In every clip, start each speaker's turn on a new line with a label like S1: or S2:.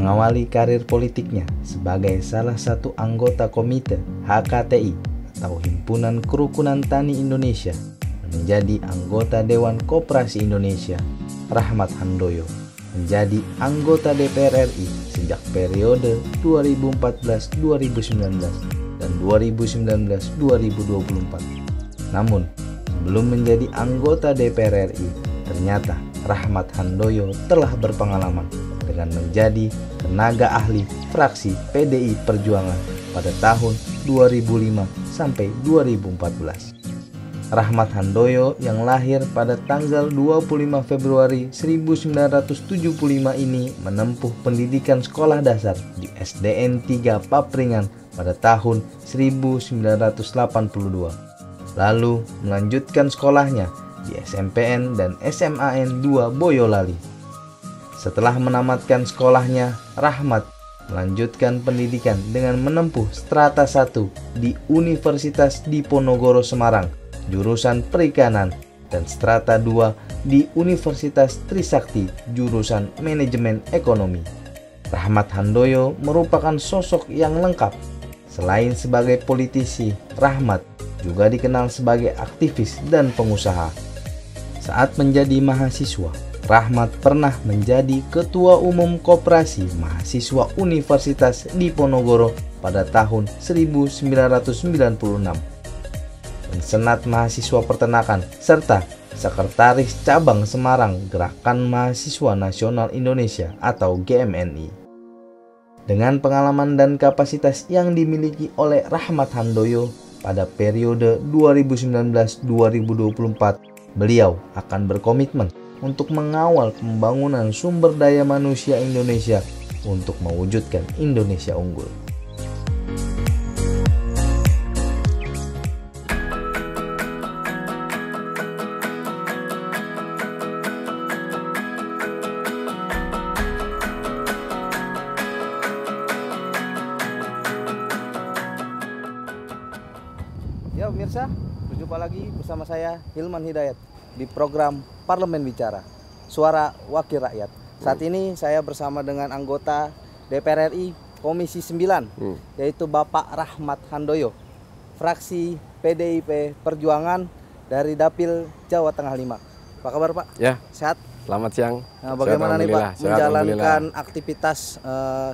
S1: mengawali karir politiknya sebagai salah satu anggota komite HKTI atau Himpunan Kerukunan Tani Indonesia dan menjadi anggota Dewan Koperasi Indonesia, Rahmat Handoyo menjadi anggota DPR RI sejak periode 2014-2019 dan 2019-2024. Namun, sebelum menjadi anggota DPR RI, ternyata Rahmat Handoyo telah berpengalaman dengan menjadi tenaga ahli fraksi PDI Perjuangan pada tahun 2005 sampai 2014. Rahmat Handoyo yang lahir pada tanggal 25 Februari 1975 ini menempuh pendidikan sekolah dasar di SDN 3 Papringan pada tahun 1982. Lalu melanjutkan sekolahnya di SMPN dan SMAN 2 Boyolali. Setelah menamatkan sekolahnya, Rahmat melanjutkan pendidikan dengan menempuh strata 1 di Universitas Diponegoro Semarang, jurusan Perikanan, dan strata 2 di Universitas Trisakti, jurusan Manajemen Ekonomi. Rahmat Handoyo merupakan sosok yang lengkap. Selain sebagai politisi, Rahmat juga dikenal sebagai aktivis dan pengusaha. Saat menjadi mahasiswa, Rahmat pernah menjadi Ketua Umum Koperasi Mahasiswa Universitas Diponegoro pada tahun 1996 dan Senat Mahasiswa Peternakan serta Sekretaris Cabang Semarang Gerakan Mahasiswa Nasional Indonesia atau GMNI. Dengan pengalaman dan kapasitas yang dimiliki oleh Rahmat Handoyo pada periode 2019-2024, beliau akan berkomitmen untuk mengawal pembangunan sumber daya manusia Indonesia untuk mewujudkan Indonesia unggul. Ya pemirsa, berjumpa lagi bersama saya Hilman Hidayat di program Parlemen Bicara, Suara Wakil Rakyat. Saat ini saya bersama dengan anggota DPR RI Komisi 9, yaitu Bapak Rahmat Handoyo, fraksi PDIP Perjuangan dari Dapil Jawa Tengah 5. Apa kabar Pak?
S2: Ya,
S1: sehat?
S2: Selamat siang.
S1: Nah, bagaimana nih Pak
S2: sehat,
S1: menjalankan aktivitas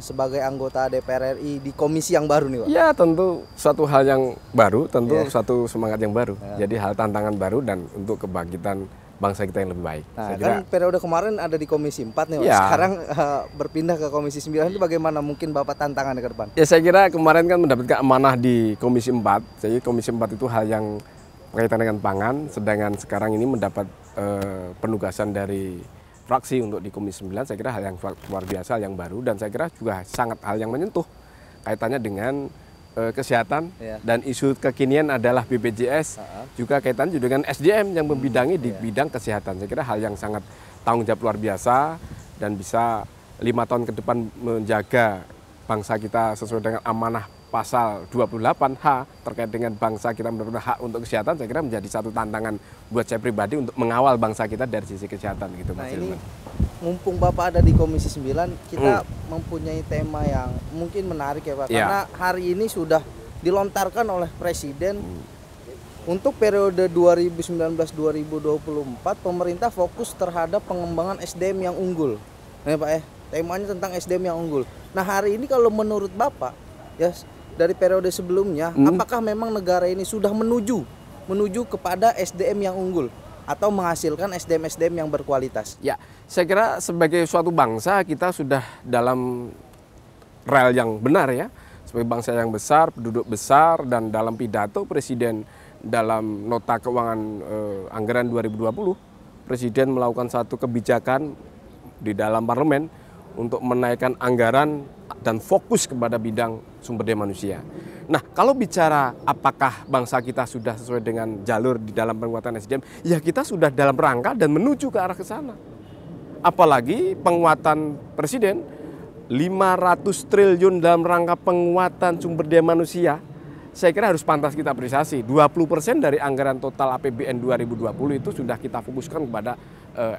S1: sebagai anggota DPR RI di komisi yang baru nih Pak?
S2: Ya tentu suatu hal yang baru, tentu satu semangat yang baru.
S1: Ya.
S2: Jadi hal tantangan baru dan untuk kebangkitan bangsa kita yang lebih baik.
S1: Nah, kan periode kemarin ada di Komisi 4 nih Pak.
S2: Ya.
S1: Sekarang berpindah ke Komisi 9 itu bagaimana mungkin Bapak tantangannya ke depan?
S2: Ya saya kira kemarin kan mendapatkan amanah di Komisi 4. Jadi Komisi 4 itu hal yang berkaitan dengan pangan, sedangkan sekarang ini mendapat penugasan dari fraksi untuk di Komisi 9, saya kira hal yang luar biasa, yang baru, dan saya kira juga sangat hal yang menyentuh kaitannya dengan kesehatan dan isu kekinian adalah BPJS, juga kaitannya juga dengan SDM yang membidangi di bidang kesehatan. Saya kira hal yang sangat tanggung jawab luar biasa dan bisa 5 tahun ke depan menjaga bangsa kita sesuai dengan amanah pasal 28H terkait dengan bangsa kita mendapatkan hak untuk kesehatan. Saya kira menjadi satu tantangan buat saya pribadi untuk mengawal bangsa kita dari sisi kesehatan gitu.
S1: Nah ini mumpung Bapak ada di Komisi 9, kita mempunyai tema yang mungkin menarik ya Pak, karena hari ini sudah dilontarkan oleh Presiden untuk periode 2019-2024 pemerintah fokus terhadap pengembangan SDM yang unggul. Nah Pak temanya tentang SDM yang unggul. Nah hari ini kalau menurut Bapak ya dari periode sebelumnya, apakah memang negara ini sudah menuju kepada SDM yang unggul atau menghasilkan SDM-SDM yang berkualitas?
S2: Ya, saya kira sebagai suatu bangsa kita sudah dalam rel yang benar ya. Sebagai bangsa yang besar, penduduk besar, dan dalam pidato Presiden dalam nota keuangan anggaran 2020, Presiden melakukan satu kebijakan di dalam parlemen untuk menaikkan anggaran dan fokus kepada bidang sumber daya manusia. Nah, kalau bicara apakah bangsa kita sudah sesuai dengan jalur di dalam penguatan SDM, ya kita sudah dalam rangka dan menuju ke arah ke sana. Apalagi penguatan Presiden 500 triliun dalam rangka penguatan sumber daya manusia, saya kira harus pantas kita apresiasi. 20% dari anggaran total APBN 2020 itu sudah kita fokuskan kepada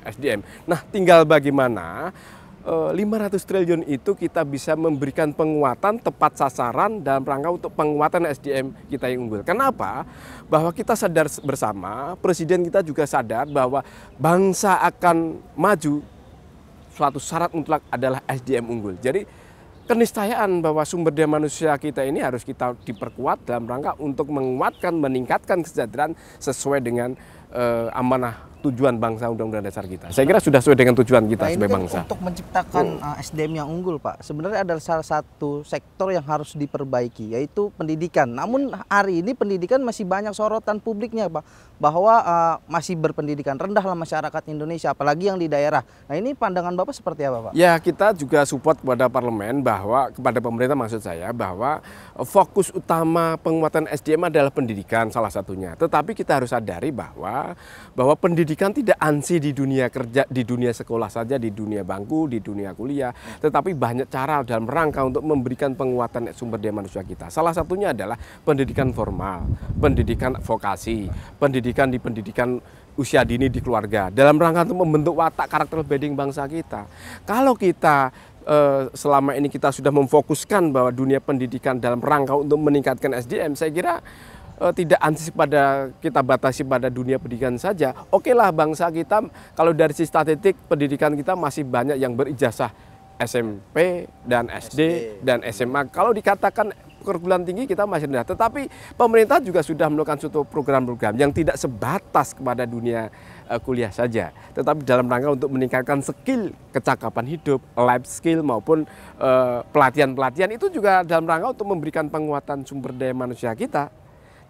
S2: SDM. Nah, tinggal bagaimana 500 triliun itu kita bisa memberikan penguatan tepat sasaran dalam rangka untuk penguatan SDM kita yang unggul. Kenapa? Bahwa kita sadar bersama, Presiden kita juga sadar bahwa bangsa akan maju, suatu syarat mutlak adalah SDM unggul. Jadi keniscayaan bahwa sumber daya manusia kita ini harus kita diperkuat dalam rangka untuk menguatkan, meningkatkan kesejahteraan sesuai dengan amanah tujuan bangsa Undang-Undang Dasar kita. Saya kira sudah sesuai dengan tujuan kita sebagai bangsa.
S3: Untuk menciptakan SDM yang unggul, Pak, sebenarnya adalah salah satu sektor yang harus diperbaiki, yaitu pendidikan. Namun hari ini pendidikan masih banyak sorotan publiknya, Pak, bahwa masih berpendidikan rendah lah masyarakat Indonesia, apalagi yang di daerah. Nah, ini pandangan Bapak seperti apa, Pak?
S2: Ya, kita juga support kepada parlemen, bahwa kepada pemerintah maksud saya, bahwa fokus utama penguatan SDM adalah pendidikan salah satunya. Tetapi kita harus sadari bahwa pendidikan tidak ansi di dunia kerja, di dunia sekolah saja, di dunia bangku, di dunia kuliah, tetapi banyak cara dalam rangka untuk memberikan penguatan sumber daya manusia kita. Salah satunya adalah pendidikan formal, pendidikan vokasi, pendidikan usia dini di keluarga, dalam rangka untuk membentuk watak karakter building bangsa kita. Kalau kita selama ini kita sudah memfokuskan bahwa dunia pendidikan dalam rangka untuk meningkatkan SDM, saya kira tidak ansi pada kita batasi pada dunia pendidikan saja. Oke lah, bangsa kita kalau dari sisi statistik pendidikan kita masih banyak yang berijazah SMP dan SD dan SMA. Kalau dikatakan perguruan tinggi kita masih rendah, tetapi pemerintah juga sudah melakukan suatu program-program yang tidak sebatas kepada dunia kuliah saja, tetapi dalam rangka untuk meningkatkan skill kecakapan hidup, life skill maupun pelatihan-pelatihan itu juga dalam rangka untuk memberikan penguatan sumber daya manusia kita.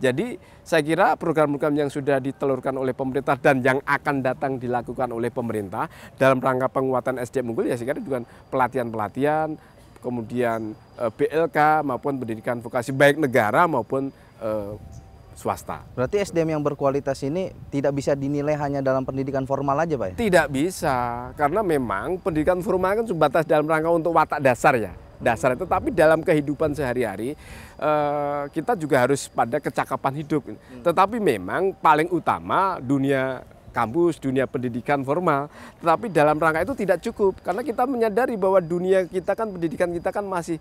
S2: Jadi saya kira program-program yang sudah ditelurkan oleh pemerintah dan yang akan datang dilakukan oleh pemerintah dalam rangka penguatan SDM unggul, ya saya kira juga pelatihan-pelatihan, kemudian BLK maupun pendidikan vokasi baik negara maupun swasta.
S3: Berarti SDM yang berkualitas ini tidak bisa dinilai hanya dalam pendidikan formal aja, Pak?
S2: Tidak bisa, karena memang pendidikan formal kan sebatas dalam rangka untuk watak dasar ya. Dasar itu, tapi dalam kehidupan sehari-hari kita juga harus pada kecakapan hidup. Tetapi memang paling utama dunia kampus, dunia pendidikan formal. Tetapi dalam rangka itu tidak cukup, karena kita menyadari bahwa dunia kita kan, pendidikan kita kan masih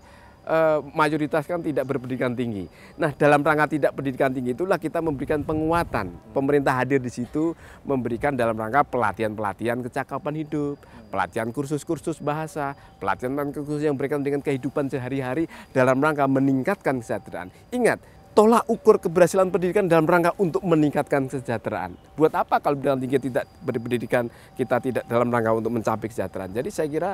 S2: mayoritas kan tidak berpendidikan tinggi. Nah, dalam rangka tidak pendidikan tinggi itulah kita memberikan penguatan. Pemerintah hadir di situ memberikan dalam rangka pelatihan-pelatihan kecakapan hidup, pelatihan kursus-kursus bahasa, pelatihan-kursus yang berkaitan dengan kehidupan sehari-hari dalam rangka meningkatkan kesejahteraan. Ingat, tolak ukur keberhasilan pendidikan dalam rangka untuk meningkatkan kesejahteraan. Buat apa kalau pendidikan tinggi tidak berpendidikan, kita tidak dalam rangka untuk mencapai kesejahteraan. Jadi saya kira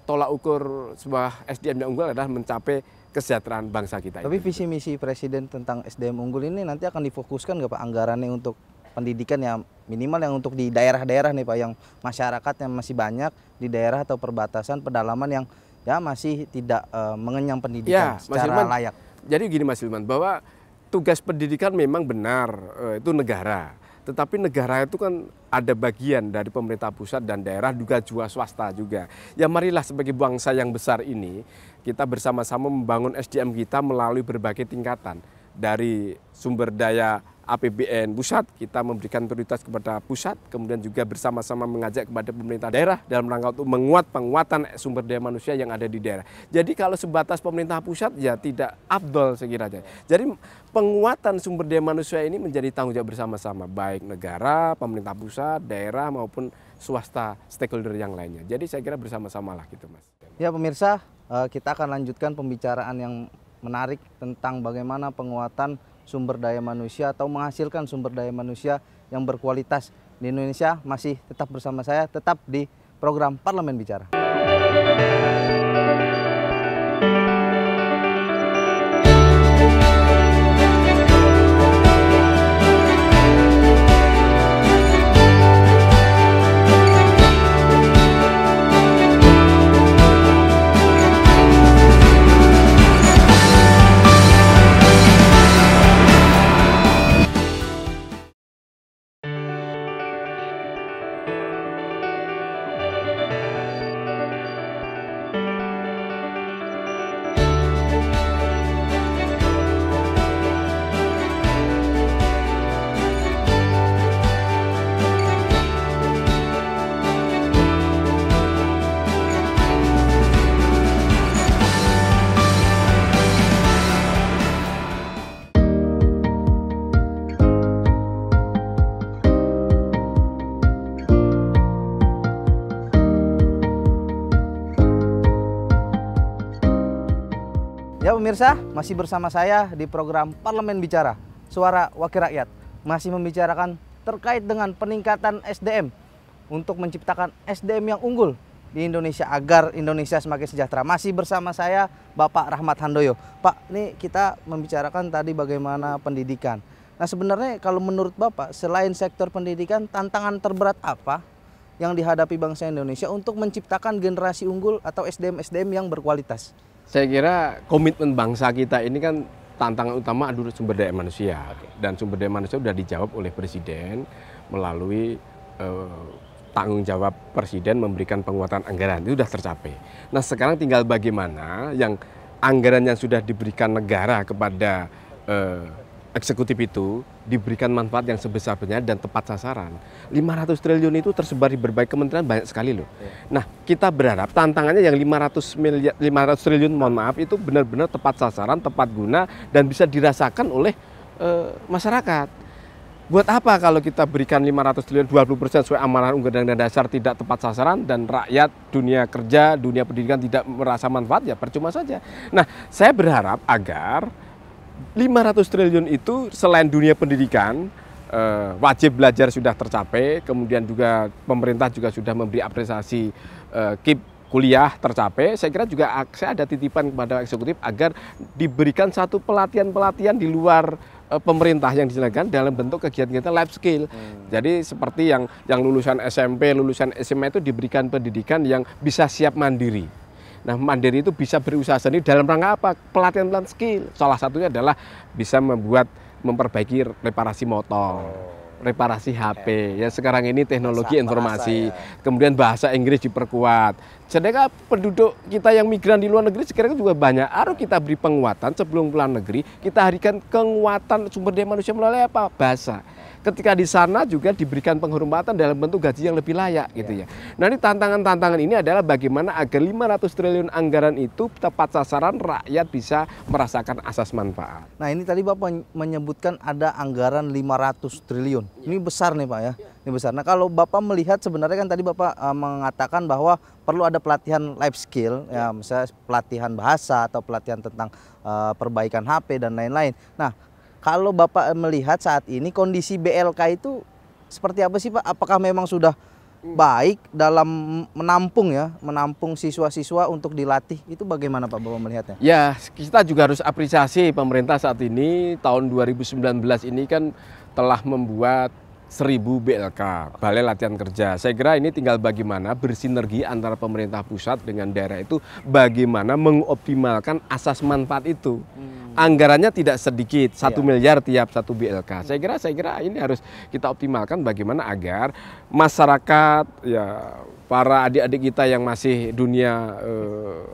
S2: tolak ukur sebuah SDM yang unggul adalah mencapai kesejahteraan bangsa kita.
S3: Tapi visi misi Presiden tentang SDM unggul ini nanti akan difokuskan nggak, Pak, anggarannya untuk pendidikan ya, minimal yang untuk di daerah-daerah nih, Pak, yang masyarakat yang masih banyak di daerah atau perbatasan pedalaman yang ya masih tidak mengenyam pendidikan secara layak.
S2: Jadi gini Mas Hilman, bahwa tugas pendidikan memang benar itu negara. Tetapi negara itu kan ada bagian dari pemerintah pusat dan daerah juga swasta juga. Ya marilah sebagai bangsa yang besar ini kita bersama-sama membangun SDM kita melalui berbagai tingkatan. Dari sumber daya APBN pusat, kita memberikan prioritas kepada pusat, kemudian juga bersama-sama mengajak kepada pemerintah daerah dalam rangka untuk penguatan sumber daya manusia yang ada di daerah. Jadi kalau sebatas pemerintah pusat ya tidak afdol sekiranya. Jadi penguatan sumber daya manusia ini menjadi tanggung jawab bersama-sama, baik negara, pemerintah pusat, daerah maupun swasta, stakeholder yang lainnya. Jadi saya kira bersama-sama lah gitu, Mas.
S3: Ya pemirsa, kita akan lanjutkan pembicaraan yang menarik tentang bagaimana penguatan sumber daya manusia atau menghasilkan sumber daya manusia yang berkualitas di Indonesia. Masih tetap bersama saya, tetap di program Parlemen Bicara. Ya pemirsa, masih bersama saya di program Parlemen Bicara, Suara Wakil Rakyat. Masih membicarakan terkait dengan peningkatan SDM untuk menciptakan SDM yang unggul di Indonesia agar Indonesia semakin sejahtera. Masih bersama saya Bapak Rahmat Handoyo. Pak, ini kita membicarakan tadi bagaimana pendidikan. Nah sebenarnya kalau menurut Bapak, selain sektor pendidikan, tantangan terberat apa yang dihadapi bangsa Indonesia untuk menciptakan generasi unggul atau SDM-SDM yang berkualitas?
S2: Saya kira komitmen bangsa kita ini kan tantangan utama adalah sumber daya manusia. Dan sumber daya manusia sudah dijawab oleh Presiden melalui tanggung jawab Presiden memberikan penguatan anggaran. Itu sudah tercapai. Nah sekarang tinggal bagaimana yang anggaran yang sudah diberikan negara kepada eksekutif itu diberikan manfaat yang sebesar-besarnya dan tepat sasaran. 500 triliun itu tersebar di berbagai kementerian banyak sekali loh. Nah, kita berharap tantangannya yang 500 triliun mohon maaf itu benar-benar tepat sasaran, tepat guna dan bisa dirasakan oleh masyarakat. Buat apa kalau kita berikan 500 triliun 20% sesuai amanah Undang-Undang Dasar tidak tepat sasaran dan rakyat, dunia kerja, dunia pendidikan tidak merasa manfaat, ya percuma saja. Nah, saya berharap agar 500 triliun itu selain dunia pendidikan, wajib belajar sudah tercapai, kemudian juga pemerintah juga sudah memberi apresiasi KIP kuliah tercapai. Saya kira juga saya ada titipan kepada eksekutif agar diberikan satu pelatihan-pelatihan di luar pemerintah yang dijalankan dalam bentuk kegiatan-kegiatan life skill. Jadi seperti yang lulusan SMP, lulusan SMA itu diberikan pendidikan yang bisa siap mandiri. Nah, mandiri itu bisa berusaha sendiri dalam rangka apa? Pelatihan-pelatihan skill. Salah satunya adalah bisa memperbaiki reparasi motor, reparasi HP. Ya sekarang ini teknologi informasi, kemudian bahasa Inggris diperkuat. Sedangkan penduduk kita yang migran di luar negeri sekarang juga banyak. Harus kita beri penguatan sebelum pulang negeri. Kita berikan penguatan sumber daya manusia melalui apa? Bahasa. Ketika di sana juga diberikan penghormatan dalam bentuk gaji yang lebih layak gitu ya. Nah ini tantangan-tantangan ini adalah bagaimana agar 500 triliun anggaran itu tepat sasaran, rakyat bisa merasakan asas manfaat.
S3: Nah ini tadi Bapak menyebutkan ada anggaran 500 triliun. Ini besar nih Pak ya, ini besar. Nah kalau Bapak melihat sebenarnya kan tadi Bapak mengatakan bahwa perlu ada pelatihan life skill, ya misalnya pelatihan bahasa atau pelatihan tentang perbaikan HP dan lain-lain. Nah kalau Bapak melihat saat ini kondisi BLK itu seperti apa sih Pak? Apakah memang sudah baik dalam menampung siswa-siswa untuk dilatih? Itu bagaimana Pak Bapak melihatnya?
S2: Ya, kita juga harus apresiasi pemerintah saat ini tahun 2019 ini kan telah membuat 1000 BLK, Balai Latihan Kerja. Saya kira ini tinggal bagaimana bersinergi antara pemerintah pusat dengan daerah itu, bagaimana mengoptimalkan asas manfaat itu. Anggarannya tidak sedikit, 1 miliar tiap 1 BLK. Saya kira ini harus kita optimalkan bagaimana agar masyarakat, ya para adik-adik kita yang masih dunia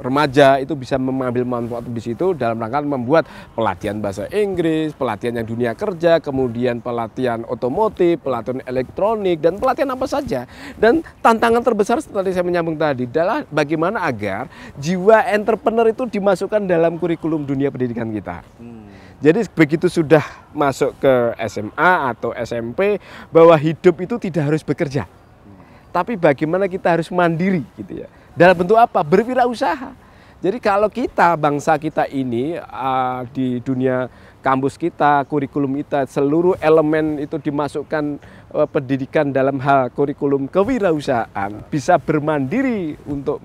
S2: remaja itu bisa mengambil manfaat di situ dalam rangka membuat pelatihan bahasa Inggris, pelatihan yang dunia kerja, kemudian pelatihan otomotif, pelatihan elektronik dan pelatihan apa saja. Dan tantangan terbesar seperti saya menyambung tadi adalah bagaimana agar jiwa entrepreneur itu dimasukkan dalam kurikulum dunia pendidikan kita. Jadi begitu sudah masuk ke SMA atau SMP bahwa hidup itu tidak harus bekerja. Tapi bagaimana kita harus mandiri gitu ya. Dalam bentuk apa? Berwirausaha. Jadi kalau kita, bangsa kita ini di dunia kampus kita, kurikulum kita, seluruh elemen itu dimasukkan pendidikan dalam hal kurikulum kewirausahaan, bisa bermandiri untuk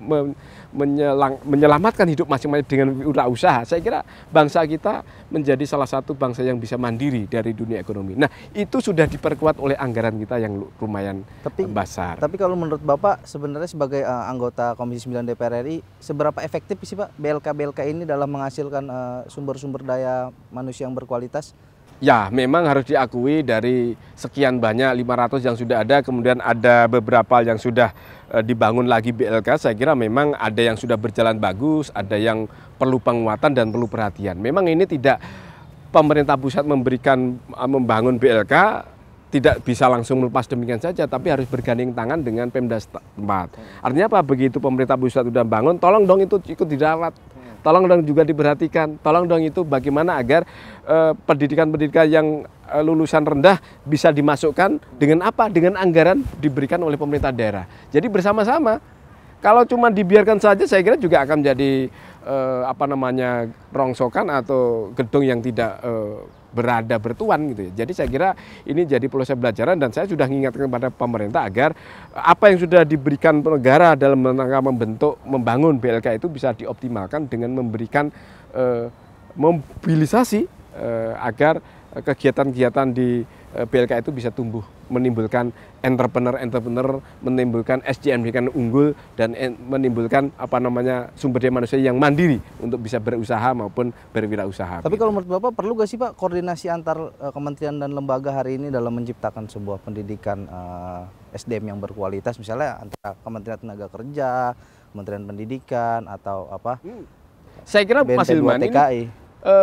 S2: menyelamatkan hidup masing-masing dengan wirausaha. Saya kira bangsa kita menjadi salah satu bangsa yang bisa mandiri dari dunia ekonomi. Nah, itu sudah diperkuat oleh anggaran kita yang lumayan besar.
S3: Tapi kalau menurut Bapak sebenarnya sebagai anggota Komisi 9 DPR RI, seberapa efektif sih Pak BLK-BLK ini dalam menghasilkan sumber-sumber daya manusia yang berkualitas?
S2: Ya, memang harus diakui dari sekian banyak 500 yang sudah ada, kemudian ada beberapa yang sudah dibangun lagi BLK. Saya kira memang ada yang sudah berjalan bagus, ada yang perlu penguatan dan perlu perhatian. Memang ini tidak pemerintah pusat membangun BLK tidak bisa langsung melepas demikian saja, tapi harus bergandeng tangan dengan Pemda setempat. Artinya apa? Begitu pemerintah pusat sudah bangun, tolong dong itu ikut dirawat. Tolong dong juga diperhatikan, tolong dong itu bagaimana agar pendidikan-pendidikan yang lulusan rendah bisa dimasukkan dengan apa? Dengan anggaran diberikan oleh pemerintah daerah. Jadi bersama-sama, kalau cuma dibiarkan saja saya kira juga akan menjadi apa namanya rongsokan atau gedung yang tidak berada bertuan gitu ya. Jadi saya kira ini jadi proses pembelajaran dan saya sudah mengingatkan kepada pemerintah agar apa yang sudah diberikan negara dalam rangka membangun BLK itu bisa dioptimalkan dengan memberikan mobilisasi agar kegiatan-kegiatan di BLK itu bisa tumbuh, menimbulkan entrepreneur, menimbulkan SDM yang unggul dan menimbulkan apa namanya sumber daya manusia yang mandiri untuk bisa berusaha maupun berwirausaha.
S3: Tapi kalau menurut Bapak perlu gak sih Pak koordinasi antar kementerian dan lembaga hari ini dalam menciptakan sebuah pendidikan SDM yang berkualitas, misalnya antara Kementerian Tenaga Kerja, Kementerian Pendidikan atau apa?
S2: Saya kira Mas Hilman
S3: TKI.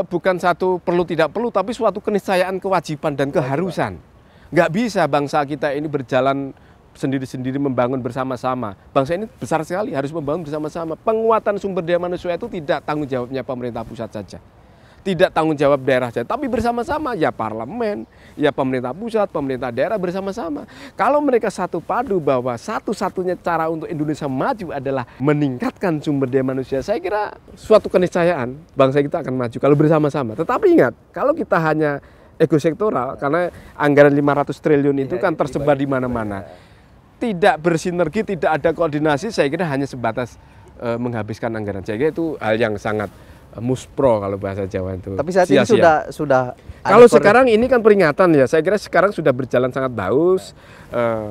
S2: Bukan satu perlu tidak perlu, tapi suatu keniscayaan, kewajiban dan keharusan. Nggak bisa bangsa kita ini berjalan sendiri-sendiri membangun bersama-sama. Bangsa ini besar sekali, harus membangun bersama-sama. Penguatan sumber daya manusia itu tidak tanggung jawabnya pemerintah pusat saja. Tidak tanggung jawab daerah saja, tapi bersama-sama ya parlemen, ya pemerintah pusat, pemerintah daerah bersama-sama. Kalau mereka satu padu bahwa satu-satunya cara untuk Indonesia maju adalah meningkatkan sumber daya manusia, saya kira suatu keniscayaan bangsa kita akan maju kalau bersama-sama. Tetapi ingat, kalau kita hanya ego sektoral, karena anggaran 500 triliun itu kan tersebar di mana-mana. Tidak bersinergi, tidak ada koordinasi, saya kira hanya sebatas menghabiskan anggaran. Saya kira itu hal yang sangat muspro kalau bahasa Jawa itu.
S3: Tapi saat ini sudah
S2: kalau sekarang ini kan peringatan ya, saya kira sekarang sudah berjalan sangat bagus,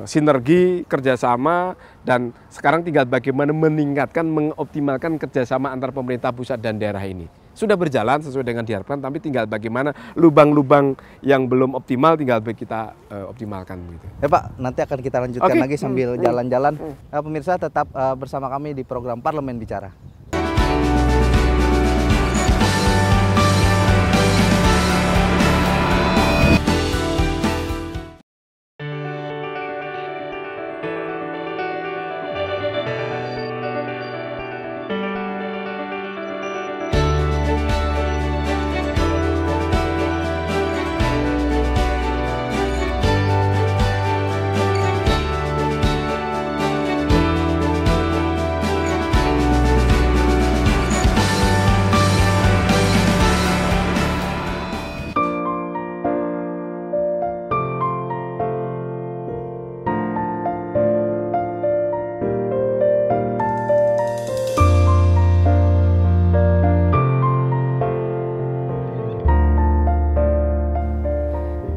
S2: sinergi, kerjasama, dan sekarang tinggal bagaimana meningkatkan, mengoptimalkan kerjasama antar pemerintah pusat dan daerah ini. Sudah berjalan sesuai dengan diharapkan, tapi tinggal bagaimana lubang-lubang yang belum optimal tinggal kita optimalkan gitu.
S3: Ya Pak, nanti akan kita lanjutkan lagi sambil jalan-jalan. Pemirsa tetap bersama kami di program Parlemen Bicara.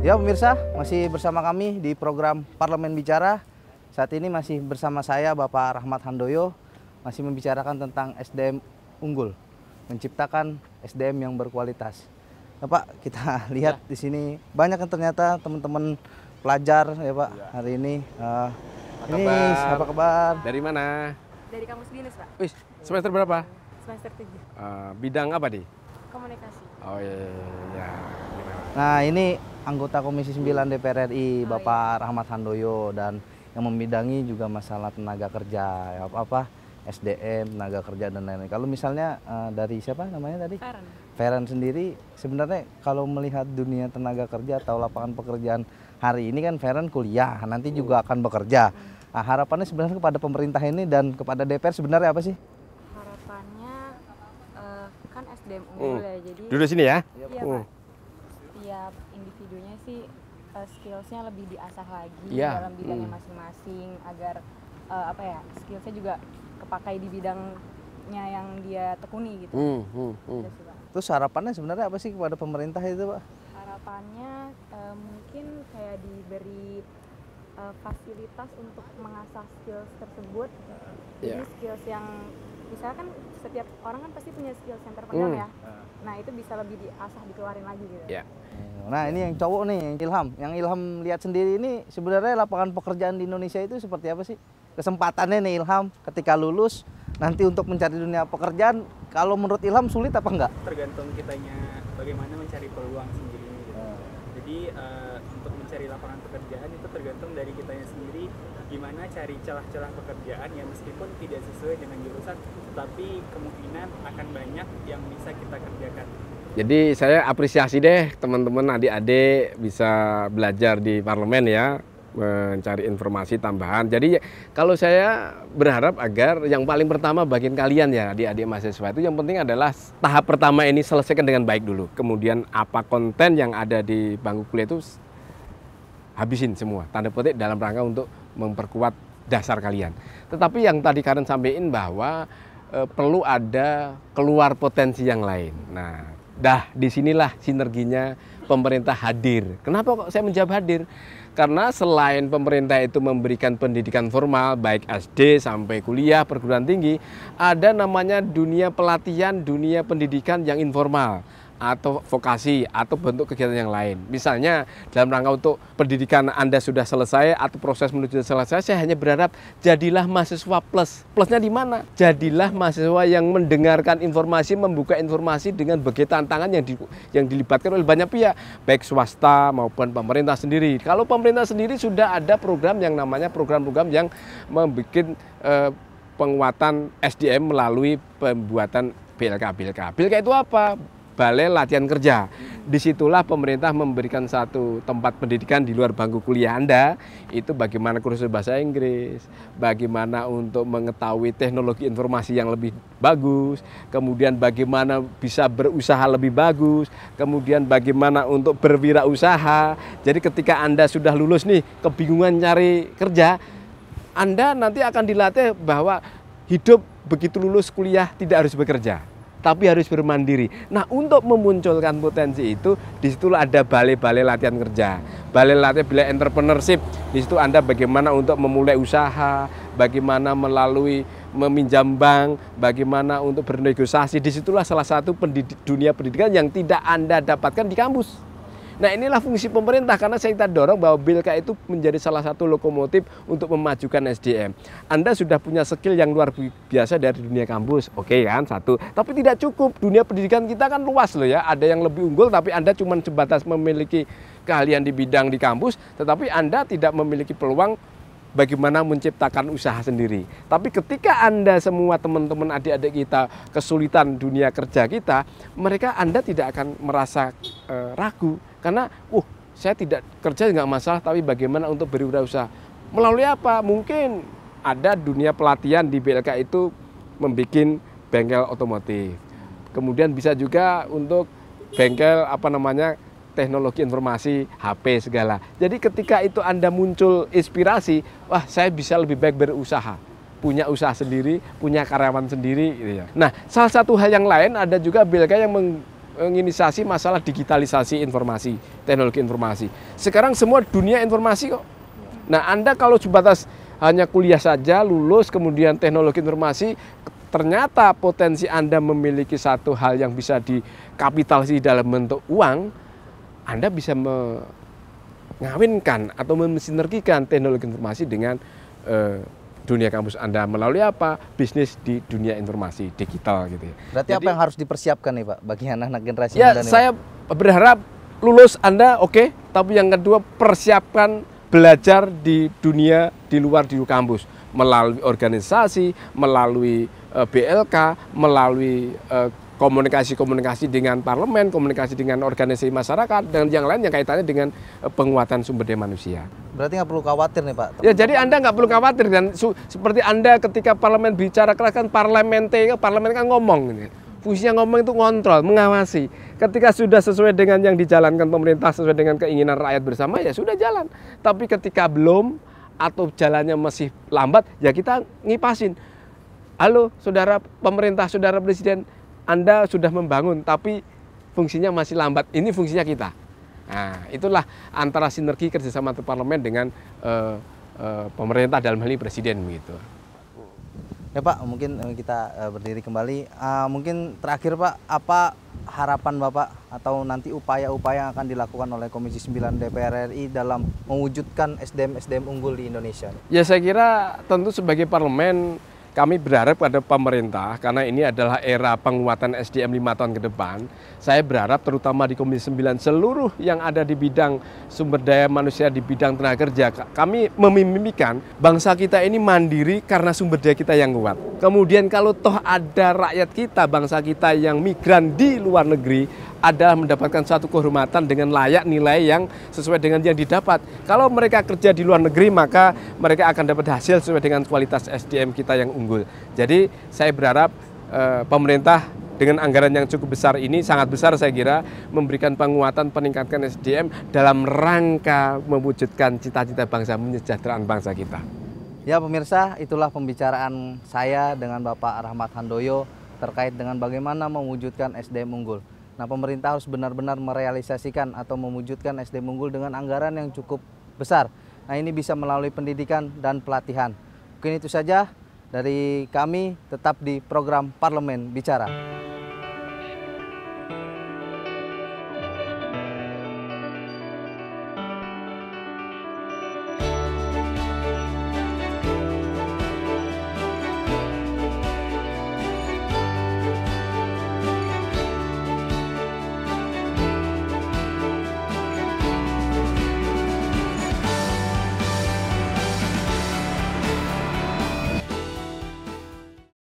S3: Ya pemirsa, masih bersama kami di program Parlemen Bicara. Saat ini masih bersama saya Bapak Rahmat Handoyo, masih membicarakan tentang SDM unggul, menciptakan SDM yang berkualitas. Nah, Pak, kita lihat di sini banyak yang ternyata teman-teman pelajar ya Pak hari ini. Apa kabar?
S2: Dari mana?
S4: Dari Kamus Binus, Pak.
S2: Wih, semester berapa?
S4: Semester 7.
S2: Bidang apa di?
S4: Komunikasi.
S2: Oh iya.
S3: Nah ini anggota Komisi 9 DPR RI Bapak Rahmat Handoyo, dan yang membidangi juga masalah tenaga kerja, SDM, tenaga kerja dan lain-lain. Kalau misalnya dari siapa namanya tadi? Feren sendiri, sebenarnya kalau melihat dunia tenaga kerja atau lapangan pekerjaan hari ini kan Feren kuliah, nanti juga akan bekerja. Nah, harapannya sebenarnya kepada pemerintah ini dan kepada DPR sebenarnya apa sih?
S4: Harapannya kan SDM unggul ya, jadi
S2: Duduk sini ya.
S4: Iya Pak, setiap individunya sih skillsnya lebih diasah lagi dalam bidangnya masing-masing agar skillsnya juga kepakai di bidangnya yang dia tekuni gitu.
S3: Terus harapannya sebenarnya apa sih kepada pemerintah itu Pak?
S4: Harapannya mungkin kayak diberi fasilitas untuk mengasah skills tersebut. Jadi skills yang misalnya kan setiap orang kan pasti punya skills yang terpendam ya. Nah itu bisa lebih diasah, dikeluarin lagi gitu.
S3: Nah ini yang cowok nih, yang Ilham lihat sendiri ini sebenarnya lapangan pekerjaan di Indonesia itu seperti apa sih? Kesempatannya nih Ilham ketika lulus nanti untuk mencari dunia pekerjaan, kalau menurut Ilham sulit apa enggak?
S5: Tergantung kitanya bagaimana mencari peluang sendiri gitu. Jadi untuk mencari lapangan pekerjaan itu tergantung dari kitanya sendiri, gimana cari celah-celah pekerjaan yang meskipun tidak sesuai dengan jurusan, tapi kemungkinan akan banyak yang bisa kita kerjakan.
S2: Jadi saya apresiasi deh teman-teman adik-adik bisa belajar di parlemen ya, mencari informasi tambahan. Jadi kalau saya berharap agar yang paling pertama bagian kalian ya adik-adik mahasiswa itu yang penting adalah tahap pertama ini selesaikan dengan baik dulu. Kemudian apa konten yang ada di bangku kuliah itu habisin semua, tanda petik dalam rangka untuk memperkuat dasar kalian. Tetapi yang tadi Karen sampaikan bahwa perlu ada keluar potensi yang lain. Nah, disinilah sinerginya pemerintah hadir. Kenapa kok saya menjawab hadir? Karena selain pemerintah itu memberikan pendidikan formal, baik SD sampai kuliah, perguruan tinggi, ada namanya dunia pelatihan, dunia pendidikan yang informal, atau vokasi, atau bentuk kegiatan yang lain. Misalnya dalam rangka untuk pendidikan Anda sudah selesai atau proses menuju selesai, saya hanya berharap jadilah mahasiswa plus. Plusnya di mana? Jadilah mahasiswa yang mendengarkan informasi, membuka informasi dengan berbagai tantangan yang dilibatkan oleh banyak pihak, baik swasta maupun pemerintah sendiri. Kalau pemerintah sendiri sudah ada program yang namanya program-program yang membuat penguatan SDM melalui pembuatan BLK. BLK itu apa? Balai latihan kerja. Disitulah pemerintah memberikan satu tempat pendidikan di luar bangku kuliah Anda, itu bagaimana kursus bahasa Inggris, bagaimana untuk mengetahui teknologi informasi yang lebih bagus, kemudian bagaimana bisa berusaha lebih bagus, kemudian bagaimana untuk berwirausaha. Jadi ketika Anda sudah lulus nih, kebingungan cari kerja, Anda nanti akan dilatih bahwa hidup begitu lulus kuliah tidak harus bekerja, tapi harus bermandiri. Nah, untuk memunculkan potensi itu, disitulah ada balai-balai latihan kerja, balai entrepreneurship. Di situ Anda bagaimana untuk memulai usaha, bagaimana melalui meminjam bank, bagaimana untuk bernegosiasi. Disitulah salah satu dunia pendidikan yang tidak Anda dapatkan di kampus. Nah, inilah fungsi pemerintah, karena kita dorong bahwa BLK itu menjadi salah satu lokomotif untuk memajukan SDM. Anda sudah punya skill yang luar biasa dari dunia kampus, oke kan, satu. Tapi tidak cukup, dunia pendidikan kita kan luas loh ya, ada yang lebih unggul tapi Anda cuma sebatas memiliki keahlian di bidang di kampus, tetapi Anda tidak memiliki peluang bagaimana menciptakan usaha sendiri. Tapi ketika Anda semua teman-teman adik-adik kita kesulitan dunia kerja kita, Anda tidak akan merasa ragu. Karena, saya tidak kerja nggak masalah, tapi bagaimana untuk berwirausaha? Melalui apa? Mungkin ada dunia pelatihan di BLK itu membuat bengkel otomotif. Kemudian bisa juga untuk bengkel teknologi informasi, HP segala. Jadi ketika itu Anda muncul inspirasi, saya bisa lebih baik berusaha. Punya usaha sendiri, punya karyawan sendiri gitu ya. Nah, salah satu hal yang lain ada juga BLK yang menginisiasi masalah digitalisasi informasi, teknologi informasi. Sekarang semua dunia informasi kok. Nah, Anda kalau sebatas hanya kuliah saja, lulus, kemudian teknologi informasi, ternyata potensi Anda memiliki satu hal yang bisa dikapitalisasi dalam bentuk uang, Anda bisa mengawinkan atau mensinergikan teknologi informasi dengan dunia kampus Anda melalui apa? Bisnis di dunia informasi digital gitu ya.
S3: Berarti apa yang harus dipersiapkan nih Pak bagi anak-anak generasi
S2: muda
S3: nih?
S2: Saya berharap lulus Anda oke, tapi yang kedua persiapkan belajar di dunia di luar kampus melalui organisasi, melalui BLK, melalui komunikasi dengan parlemen, komunikasi dengan organisasi masyarakat, dan yang lain yang kaitannya dengan penguatan sumber daya manusia.
S3: Berarti nggak perlu khawatir nih Pak?
S2: Ya, jadi Anda nggak perlu khawatir, dan seperti Anda ketika parlemen bicara keras kan parlemen kan ngomong. Fungsinya ngomong itu ngontrol, mengawasi. Ketika sudah sesuai dengan yang dijalankan pemerintah, sesuai dengan keinginan rakyat bersama, ya sudah jalan. Tapi ketika belum atau jalannya masih lambat, ya kita ngipasin. Halo saudara pemerintah, saudara presiden, Anda sudah membangun, tapi fungsinya masih lambat. Ini fungsinya kita. Nah, itulah antara sinergi kerjasama parlemen dengan pemerintah dalam hal ini presiden begitu.
S3: Ya Pak, mungkin kita berdiri kembali. Mungkin terakhir Pak, apa harapan Bapak atau nanti upaya-upaya yang akan dilakukan oleh Komisi 9 DPR RI dalam mewujudkan SDM unggul di Indonesia?
S2: Ya, saya kira tentu sebagai parlemen kami berharap pada pemerintah, karena ini adalah era penguatan SDM 5 tahun ke depan. Saya berharap terutama di Komisi 9 seluruh yang ada di bidang sumber daya manusia, di bidang tenaga kerja, kami memimpikan bangsa kita ini mandiri karena sumber daya kita yang kuat. Kemudian kalau toh ada rakyat kita, bangsa kita yang migran di luar negeri, adalah mendapatkan suatu kehormatan dengan layak nilai yang sesuai dengan yang didapat. Kalau mereka kerja di luar negeri, maka mereka akan dapat hasil sesuai dengan kualitas SDM kita yang unggul. Jadi saya berharap pemerintah dengan anggaran yang cukup besar ini, sangat besar saya kira, memberikan penguatan, peningkatkan SDM dalam rangka mewujudkan cita-cita bangsa, menyejahteraan bangsa kita.
S3: Ya pemirsa, itulah pembicaraan saya dengan Bapak Rahmat Handoyo terkait dengan bagaimana mewujudkan SDM unggul. Nah, pemerintah harus benar-benar merealisasikan atau mewujudkan SDM unggul dengan anggaran yang cukup besar. Nah, ini bisa melalui pendidikan dan pelatihan. Mungkin itu saja dari kami, tetap di program Parlemen Bicara.